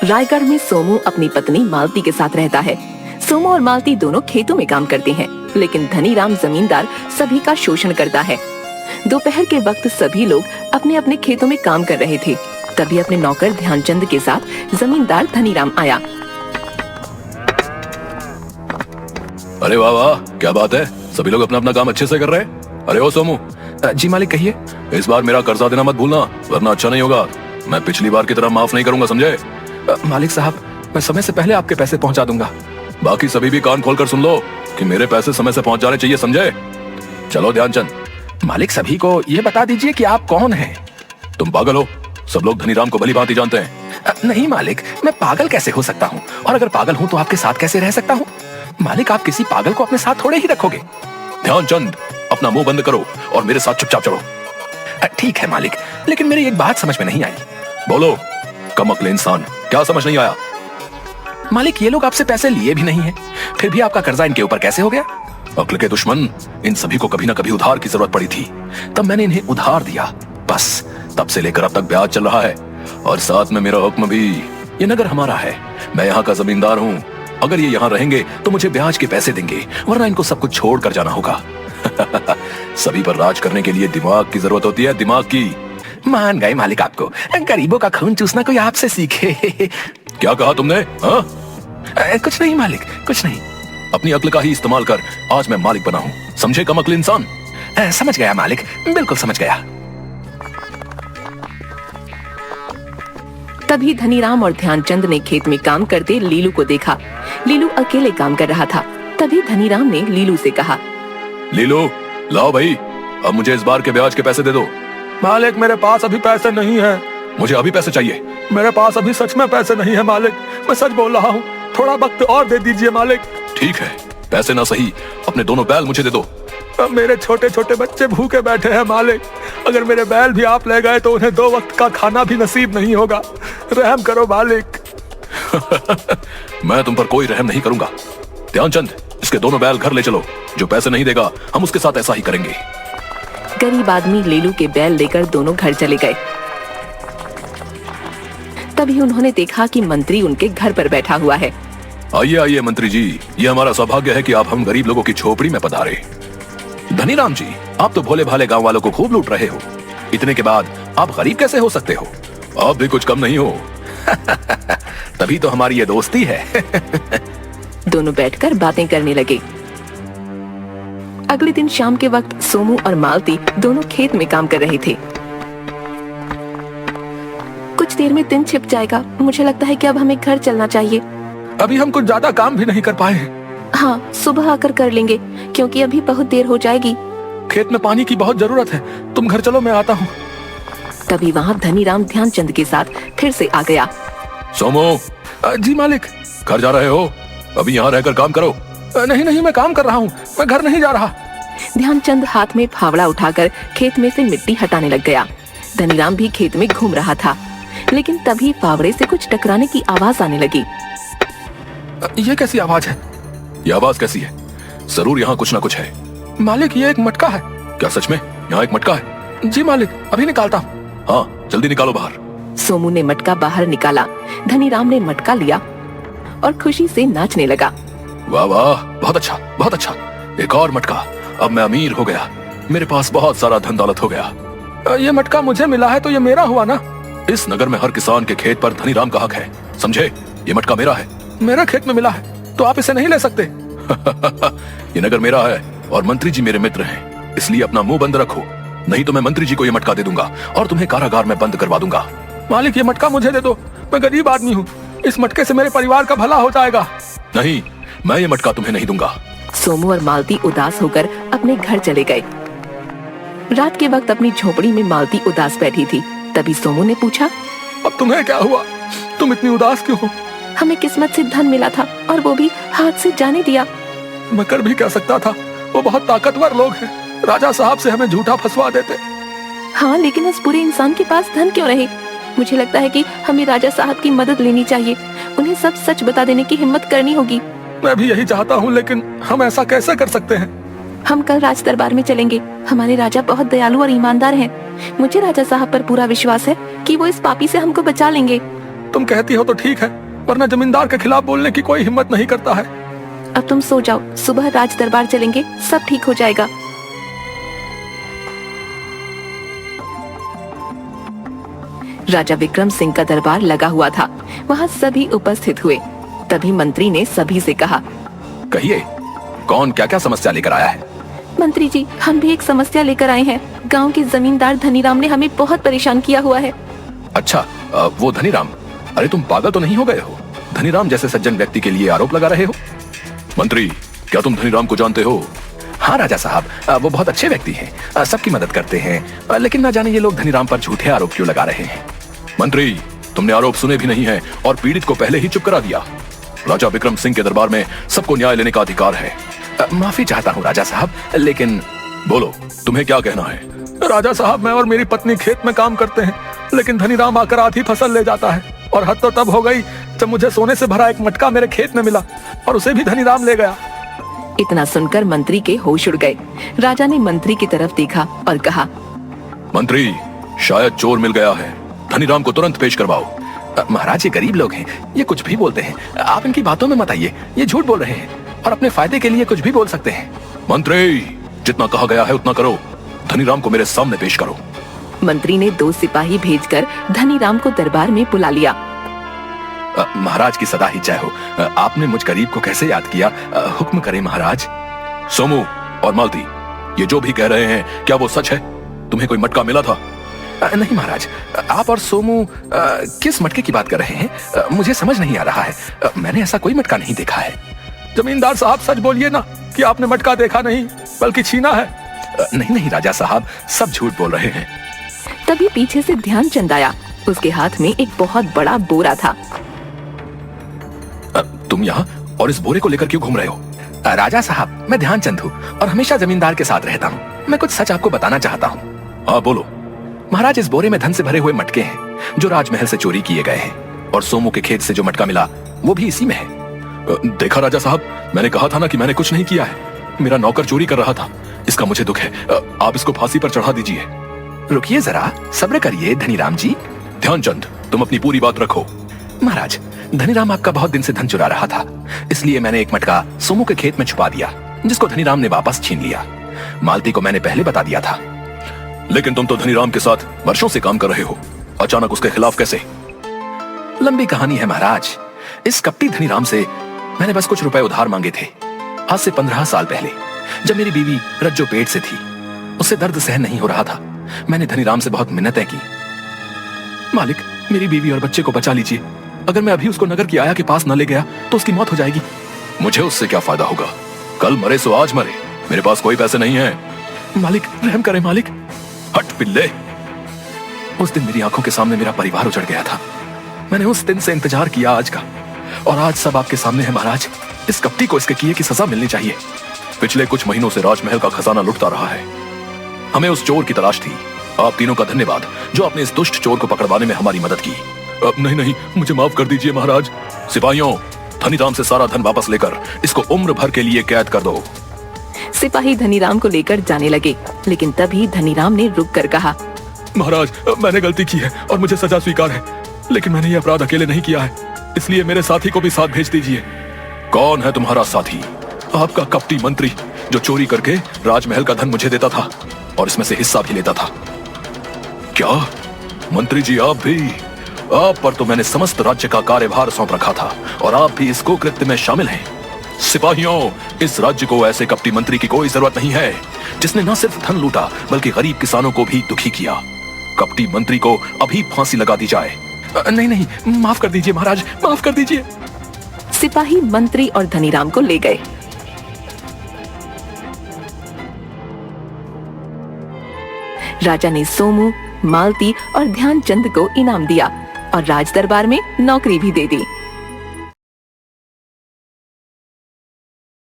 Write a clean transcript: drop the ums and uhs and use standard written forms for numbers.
रायगढ़ में सोमू अपनी पत्नी मालती के साथ रहता है। सोमू और मालती दोनों खेतों में काम करते हैं, लेकिन धनीराम जमींदार सभी का शोषण करता है। दोपहर के वक्त सभी लोग अपने अपने खेतों में काम कर रहे थे। तभी अपने नौकर ध्यानचंद के साथ जमींदार धनीराम आया। अरे वाह वाह, क्या बात है, सभी लोग अपना अपना काम अच्छे से कर रहे हैं। अरे ओ सोमू। जी मालिक कहिए। इस बार मेरा कर्जा देना मत भूलना, वरना अच्छा नहीं होगा। मैं पिछली बार की तरह माफ नहीं करूंगा, समझे? मालिक साहब, मैं समय से पहले आपके पैसे पहुंचा दूंगा। बाकी सभी भी कान खोलकर सुन लो कि मेरे पैसे समय से पहुंच जाने चाहिए, समझे? चलो ध्यानचंद। मालिक सभी को ये बता दीजिए कि आप कौन हैं। तुम पागल हो, सब लोग धनीराम को भली भांति जानते हैं। नहीं मालिक, मैं पागल कैसे हो सकता हूँ, और अगर पागल हूँ तो आपके साथ कैसे रह सकता हूँ? मालिक, आप किसी पागल को अपने साथ थोड़े ही रखोगे। ध्यानचंद, अपना मुंह बंद करो और मेरे साथ चुपचाप चलो। ठीक है मालिक, लेकिन मेरी एक बात समझ में नहीं आई। बोलो कमअक्ल इंसान, क्या समझ नहीं आया? मालिक, ये लोग आपसे पैसे लिए भी नहीं है, फिर भी आपका कर्जा इनके ऊपर कैसे हो गया? अक्ल के दुश्मन, इन सभी को कभी ना कभी उधार की जरूरत पड़ी थी, तब मैंने इन्हें उधार दिया। बस तब से लेकर अब तक ब्याज चल रहा है, और साथ में मेरा हुक्म भी। ये नगर हमारा है, मैं यहाँ का जमींदार हूँ। अगर ये यहाँ रहेंगे तो मुझे ब्याज के पैसे देंगे, वरना इनको सब कुछ छोड़ कर जाना होगा। सभी पर राज करने के लिए दिमाग की जरूरत होती है, दिमाग की। मान गए मालिक आपको, गरीबों का खून चूसना कोई आपसे सीखे। क्या कहा तुमने? हाँ? कुछ नहीं मालिक, कुछ नहीं। अपनी अक्ल का ही इस्तेमाल कर, आज मैं मालिक बना हूँ, समझे कमअक्ल इंसान? समझ गया मालिक, बिल्कुल समझ गया। तभी धनीराम और ध्यानचंद ने खेत में काम करते लीलू को देखा। लीलू अकेले काम कर रहा था। तभी धनीराम ने लीलू से कहा, लीलू, लाओ भाई, अब मुझे इस बार के ब्याज के पैसे दे दो। मालिक, मेरे पास अभी पैसे नहीं है। मुझे अभी पैसे चाहिए। मेरे पास अभी सच में पैसे नहीं है मालिक, मैं सच बोल रहा हूँ, थोड़ा वक्त और दे दीजिए मालिक। ठीक है, पैसे ना सही, अपने दोनों बैल मुझे दे दो। मेरे छोटे छोटे बच्चे भूखे बैठे हैं मालिक, अगर मेरे बैल भी आप ले गए तो उन्हें 2 वक्त का खाना भी नसीब नहीं होगा, रहम करो मालिक। मैं तुम पर कोई रहम नहीं करूंगा। ध्यानचंद, इसके दोनों बैल घर ले चलो, जो पैसे नहीं देगा हम उसके साथ ऐसा ही करेंगे। गरीब आदमी लीलू के बैल लेकर दोनों घर चले गए। तभी उन्होंने देखा कि मंत्री उनके घर पर बैठा हुआ है। आइए आइए मंत्री जी, ये हमारा सौभाग्य है कि आप हम गरीब लोगों की झोपड़ी में पधारे। धनीराम जी, आप तो भोले भाले गांव वालों को खूब लूट रहे हो, इतने के बाद आप गरीब कैसे हो सकते हो? आप भी कुछ कम नहीं हो। तभी तो हमारी ये दोस्ती है। दोनों बैठकर बातें करने लगे। अगले दिन शाम के वक्त सोमू और मालती दोनों खेत में काम कर रहे थे। कुछ देर में दिन छिप जाएगा, मुझे लगता है कि अब हमें घर चलना चाहिए। अभी हम कुछ ज्यादा काम भी नहीं कर पाए। हाँ, सुबह आकर कर लेंगे, क्योंकि अभी बहुत देर हो जाएगी। खेत में पानी की बहुत जरूरत है, तुम घर चलो, मैं आता हूँ। तभी वहाँ धनीराम ध्यानचंद के साथ फिर से आ गया। सोमू। जी मालिक। घर जा रहे हो? अभी यहाँ रहकर काम करो। नहीं नहीं, मैं काम कर रहा हूँ, मैं घर नहीं जा रहा। ध्यानचंद हाथ में फावड़ा उठाकर खेत में से मिट्टी हटाने लग गया। धनीराम भी खेत में घूम रहा था, लेकिन तभी फावड़े से कुछ टकराने की आवाज आने लगी। ये कैसी आवाज है? ये आवाज कैसी है? जरूर यहाँ कुछ ना कुछ है। मालिक, ये एक मटका है। क्या सच में यहाँ एक मटका है? जी मालिक, अभी निकालता हूँ। हाँ, जल्दी निकालो बाहर। सोमू ने मटका बाहर निकाला। धनीराम ने मटका लिया और खुशी से नाचने लगा। वाह वाह, बहुत अच्छा, बहुत अच्छा, एक और मटका। अब मैं अमीर हो गया, मेरे पास बहुत सारा धन दौलत हो गया। ये मटका मुझे मिला है तो ये मेरा हुआ ना? इस नगर में हर किसान के खेत पर धनीराम का हक है, समझे? ये मटका मेरा है। मेरे खेत में मिला है तो आप इसे नहीं ले सकते। ये नगर मेरा है और मंत्री जी मेरे मित्र हैं, इसलिए अपना मुंह बंद रखो, नहीं तो मैं मंत्री जी को ये मटका दे दूंगा और तुम्हें कारागार में बंद करवा दूंगा। मालिक, ये मटका मुझे दे दो, मैं गरीब आदमी हूँ, इस मटके से मेरे परिवार का भला हो जाएगा। नहीं, मैं ये मटका तुम्हें नहीं दूंगा। सोमू और मालती उदास होकर अपने घर चले गए। रात के वक्त अपनी झोपड़ी में मालती उदास बैठी थी। तभी सोमू ने पूछा, अब तुम्हें क्या हुआ? तुम इतनी उदास क्यों हो? हमें किस्मत से धन मिला था और वो भी हाथ से जाने दिया। मैं कर भी क्या सकता था, वो बहुत ताकतवर लोग हैं, राजा साहब से हमें झूठा फंसवा देते। हाँ, लेकिन उस बुरे इंसान के पास धन क्यों रहे? मुझे लगता है कि हमें राजा साहब की मदद लेनी चाहिए, उन्हें सब सच बता देने की हिम्मत करनी होगी। मैं भी यही चाहता हूँ, लेकिन हम ऐसा कैसे कर सकते हैं? हम कल राज दरबार में चलेंगे। हमारे राजा बहुत दयालु और ईमानदार हैं। मुझे राजा साहब पर पूरा विश्वास है कि वो इस पापी से हमको बचा लेंगे। तुम कहती हो तो ठीक है, वरना जमींदार के खिलाफ बोलने की कोई हिम्मत नहीं करता है। अब तुम सो जाओ, सुबह राज दरबार चलेंगे, सब ठीक हो जाएगा। राजा विक्रम सिंह का दरबार लगा हुआ था, वहाँ सभी उपस्थित हुए। तभी मंत्री ने सभी से कहा, कहिए, कौन क्या क्या समस्या लेकर आया है? मंत्री जी, हम भी एक समस्या लेकर आए हैं। गांव के जमींदार धनीराम ने हमें बहुत परेशान किया हुआ है। अच्छा, वो धनीराम? अरे तुम पागल तो नहीं हो गए हो? धनीराम जैसे सज्जन व्यक्ति के लिए आरोप लगा रहे हो? मंत्री, क्या तुम धनीराम को जानते हो? हाँ राजा साहब, वो बहुत अच्छे व्यक्ति हैं, सबकी मदद करते हैं, लेकिन न जाने ये लोग धनीराम पर झूठे आरोप क्यों लगा रहे हैं। मंत्री, तुमने आरोप सुने भी नहीं है और पीड़ित को पहले ही चुप करा दिया। राजा विक्रम सिंह के दरबार में सबको न्याय लेने का अधिकार है। माफी चाहता हूँ राजा साहब, लेकिन बोलो, तुम्हें क्या कहना है? राजा साहब, मैं और मेरी पत्नी खेत में काम करते हैं, लेकिन धनीराम आकर आधी फसल ले जाता है। और हद तो तब हो गई जब मुझे सोने से भरा एक मटका मेरे खेत में मिला और उसे भी धनीराम ले गया। इतना सुनकर मंत्री के होश उड़ गए। राजा ने मंत्री की तरफ देखा और कहा, मंत्री, शायद चोर मिल गया है, धनीराम को तुरंत पेश करवाओ। महाराज, ये गरीब लोग हैं, ये कुछ भी बोलते हैं, आप इनकी बातों में मत आइए। ये झूठ बोल रहे हैं और अपने फायदे के लिए कुछ भी बोल सकते हैं। मंत्री, जितना कहा गया है उतना करो, धनीराम को मेरे सामने पेश करो। मंत्री ने 2 सिपाही भेजकर धनीराम को दरबार में बुला लिया। महाराज की सदा ही जय हो। आपने मुझ गरीब को कैसे याद किया, हुक्म करें महाराज। सोमू और मालती, ये जो भी कह रहे हैं, क्या वो सच है? तुम्हें कोई मटका मिला था? नहीं महाराज, आप और सोमू किस मटके की बात कर रहे हैं? मुझे समझ नहीं आ रहा है। मैंने ऐसा कोई मटका नहीं देखा है। जमींदार साहब, सच बोलिए ना कि आपने मटका देखा नहीं बल्कि छीना है। नहीं नहीं राजा साहब, सब झूठ बोल रहे हैं। तभी पीछे से ध्यानचंद आया। उसके हाथ में एक बहुत बड़ा बोरा था। तुम यहाँ और इस बोरे को लेकर क्यों घूम रहे हो? राजा साहब, मैं ध्यानचंद हूँ और हमेशा जमींदार के साथ रहता हूँ। मैं कुछ सच आपको बताना चाहता हूँ। हाँ बोलो। महाराज, इस बोरे में धन से भरे हुए मटके हैं जो राजमहल से चोरी किए गए हैं, और सोमू के खेत से जो मटका मिला वो भी इसी में है। देखा राजा साहब, मैंने कहा था ना कि मैंने कुछ नहीं किया है। मेरा नौकर चोरी कर रहा था, इसका मुझे दुख है। आप इसको फांसी पर चढ़ा दीजिए। रुकिए जरा, सब्र करिए धनीराम जी। ध्यानचंद, तुम अपनी पूरी बात रखो। महाराज, धनीराम आपका बहुत दिन से धन चुरा रहा था, इसलिए मैंने एक मटका सोमू के खेत में छुपा दिया, जिसको धनीराम ने वापस छीन लिया। मालती को मैंने पहले बता दिया था। लेकिन तुम तो धनीराम के साथ वर्षों से काम कर रहे हो, अचानक उसके खिलाफ कैसे? लंबी कहानी है महाराज। इस कपटी धनीराम से मैंने बस कुछ रुपए उधार मांगे थे, आज से 15 साल पहले, जब मेरी बीवी रज्जो पेट से थी। उससे दर्द सहन नहीं हो रहा था। मैंने धनीराम से बहुत मिन्नतें की। मालिक, मेरी बीवी और बच्चे को बचा लीजिए। अगर मैं अभी उसको नगर की आया के पास न ले गया तो उसकी मौत हो जाएगी। मुझे उससे क्या फायदा होगा? कल मरे सो आज मरे, मेरे पास कोई पैसे नहीं है। मालिक, रहम करें मालिक। हट पिल्ले। उस दिन मेरी आंखों के सामने मेरा परिवार उजड़ गया था। मैंने उस दिन से इंतजार किया आज का, और आज सब आपके सामने है महाराज। इस कपटी को इसके किए की सजा मिलनी चाहिए। पिछले कुछ महीनों से राजमहल का खजाना लुटता रहा है। हमें उस चोर की तलाश थी। आप तीनों का धन्यवाद जो आपने इस दुष्ट चोर को पकड़वाने में हमारी मदद की। नहीं नहीं, मुझे माफ कर दीजिए महाराज। सिपाहियों, धनीराम से सारा धन वापस लेकर इसको उम्र भर के लिए कैद कर दो। सिपाही धनीराम को लेकर जाने लगे, लेकिन तभी धनीराम ने रुक कर कहा, महाराज, मैंने गलती की है और मुझे सजा स्वीकार है, लेकिन मैंने ये अपराध अकेले नहीं किया है, इसलिए मेरे साथी को भी साथ भेज दीजिए। कौन है तुम्हारा साथी? आपका कपटी मंत्री, जो चोरी करके राजमहल का धन मुझे देता था और इसमें से हिस्सा भी लेता था। क्या मंत्री जी, आप भी? आप पर तो मैंने समस्त राज्य का कार्यभार सौंप रखा था और आप भी इस कुकृत्य में शामिल हैं। सिपाहियों, इस राज्य को ऐसे कपटी मंत्री की कोई जरूरत नहीं है, जिसने न सिर्फ धन लूटा बल्कि गरीब किसानों को भी दुखी किया। कपटी मंत्री को अभी फांसी लगा दी जाए। नहीं नहीं, माफ कर दीजिए महाराज, माफ कर दीजिए। सिपाही मंत्री और धनीराम को ले गए। राजा ने सोमू, मालती और ध्यानचंद को इनाम दिया और राज दरबार में नौकरी भी दे दी।